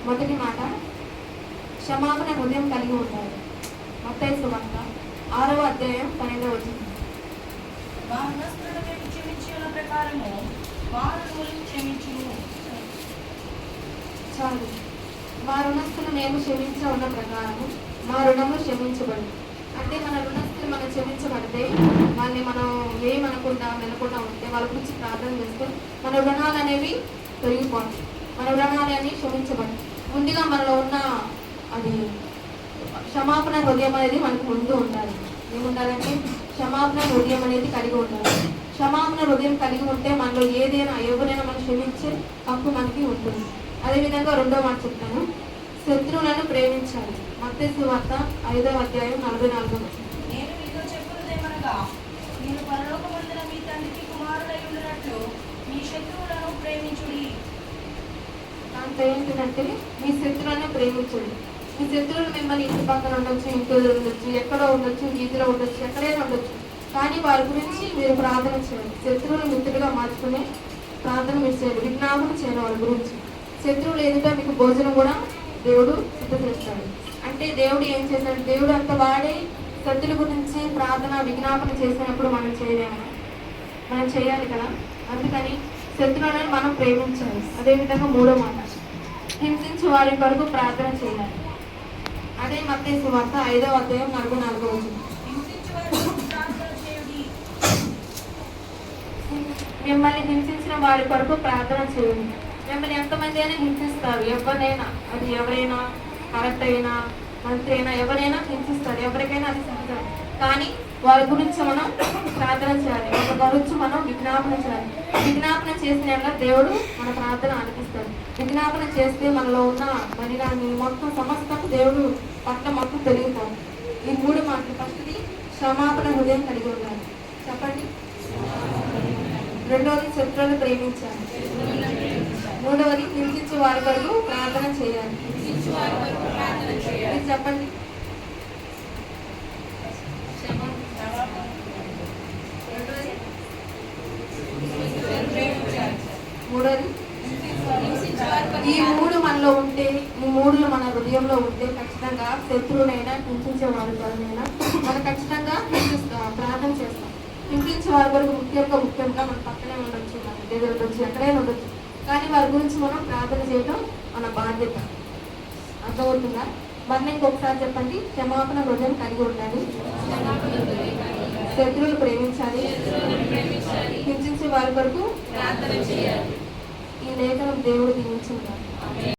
మొదటి మాట, క్షమాపణ హృదయం కలిగి ఉండాలి. మత్తయి సువార్త 6వ అధ్యాయం 12వ వచనం. మా రుణస్థులను మేము క్షమించిన ప్రకారము మా రుణములను క్షమించుము. చాలు. మా రుణస్థులు మేము క్షమించ ఉన్న ప్రకారము మా రుణములు క్షమించబడి. అంటే మన రుణస్థులు మనం క్షమించబడితే వాళ్ళని మనం ఏమనకుండా వినకుండా ఉంటే వాళ్ళ గురించి ప్రార్థన చేస్తే మన రుణాలు అనేవి తొలగిపోతాయి. మన రుణాలు అనేవి క్షమించబడి. ముందుగా మనలో ఉన్న అది క్షమాపణ హృదయం అనేది మనకు ముందు ఉండాలి. ఏముండాలంటే క్షమాపణ హృదయం అనేది కలిగి ఉండాలి. క్షమాపణ హృదయం కలిగి ఉంటే మనలో ఏదైనా ఎవరైనా మనం క్షమించే హక్కు మనకి ఉంటుంది. అదేవిధంగా రెండో మాట చెప్తాను, శత్రువులను ప్రేమించాలి. మత్తయి సువార్త 5వ అధ్యాయం 44వ వచనం. నేను మీతో చెప్పున్నదేమనగా, మీరు పరలోకమందున మీ తండ్రికి కుమారుడై ఉండునట్లు మీ శత్రువులను ప్రేమించుడి. దాంతో ఏంటంటే మీ శత్రువులను ప్రేమించుడి. మీ శత్రువులు మిమ్మల్ని ఇంటి పక్కన ఉండొచ్చు, ఇంట్లో ఉండొచ్చు, ఎక్కడో ఉండొచ్చు, వీధిలో ఉండొచ్చు, ఎక్కడైనా ఉండొచ్చు. కానీ వారి గురించి మీరు ప్రార్థన చేయాలి. శత్రువులు మిత్రులుగా మార్చుకునే ప్రార్థన మీరు చేయాలి. విజ్ఞాపన చేయాలి వాళ్ళ గురించి. శత్రువులు ఎదుట మీకు భోజనం కూడా దేవుడు సిద్ధం చేస్తాడు. అంటే దేవుడు ఏం చేశాడు? దేవుడు అంత వాడే శత్రుల గురించి ప్రార్థన విజ్ఞాపన చేసినప్పుడు మనం చేయలేము, మనం చేయాలి కదా. అందుకని శత్రువులను మనం ప్రేమించాలి. అదేవిధంగా మూడో మాట, హింసించి వారి కొరకు ప్రార్థన చేయాలి. అదే మత్తయి సువార్త 5వ అధ్యాయం 44వ వచనం. హింసించు వారి కొరకు ప్రార్థన చేయుడి. మిమ్మల్ని హింసించిన వారి కొరకు ప్రార్థన చేయండి. మిమ్మల్ని ఎంతమంది అయినా హింసిస్తారు. ఎవరైనా, అది ఎవరైనా, కలెక్టర్ అయినా, మంత్రి అయినా, ఎవరైనా హింసిస్తారు. ఎవరికైనా అది హింసిస్తారు. కానీ వారి గురించి మనం ప్రార్థన చేయాలి. వాళ్ళ గురించి మనం విజ్ఞాపన చేయాలి. విజ్ఞాపన చేసిన దేవుడు మన ప్రార్థన ఆలకిస్తాడు. విజ్ఞాపన చేస్తే మనలో ఉన్న మలినాన్ని మొత్తం సమస్తకు దేవుడు పట్ల మొత్తం పెరిగిపోతుంది. ఈ మూడు మాటలు. ఫస్ట్ది క్షమాపణ హృదయం కలిగి ఉండాలి. చెప్పండి. రెండవది శత్రువులను ప్రేమించాలి. మూడవది హింసించే వారి వరకు ప్రార్థన చేయాలి. ఇది చెప్పండి. మూడవది ఈ మూడు మనలో ఉంటే, ఈ మూడులో మన హృదయంలో ఉంటే ఖచ్చితంగా శత్రువునైనా హింసించే వారినైనా మనం ఖచ్చితంగా ప్రార్థన చేస్తాం. హింసించే వారి వరకు ముఖ్యంగా మన పక్కనే ఉండొచ్చు, మన దగ్గర ఉండొచ్చు, ఎక్కడైనా ఉండొచ్చు. కానీ వారి గురించి మనం ప్రార్థన చేయడం మన బాధ్యత. అర్థమవుతుందా? మరి ఇంకొకసారి చెప్పండి. క్షమాపణ హృదయం కలిగి ఉండాలి. శత్రువులు ప్రేమించాలి. హింసించే వారి వరకు ప్రార్థన చేయాలి. ఈ లేఖనం దేవుడు దీవించుగాక.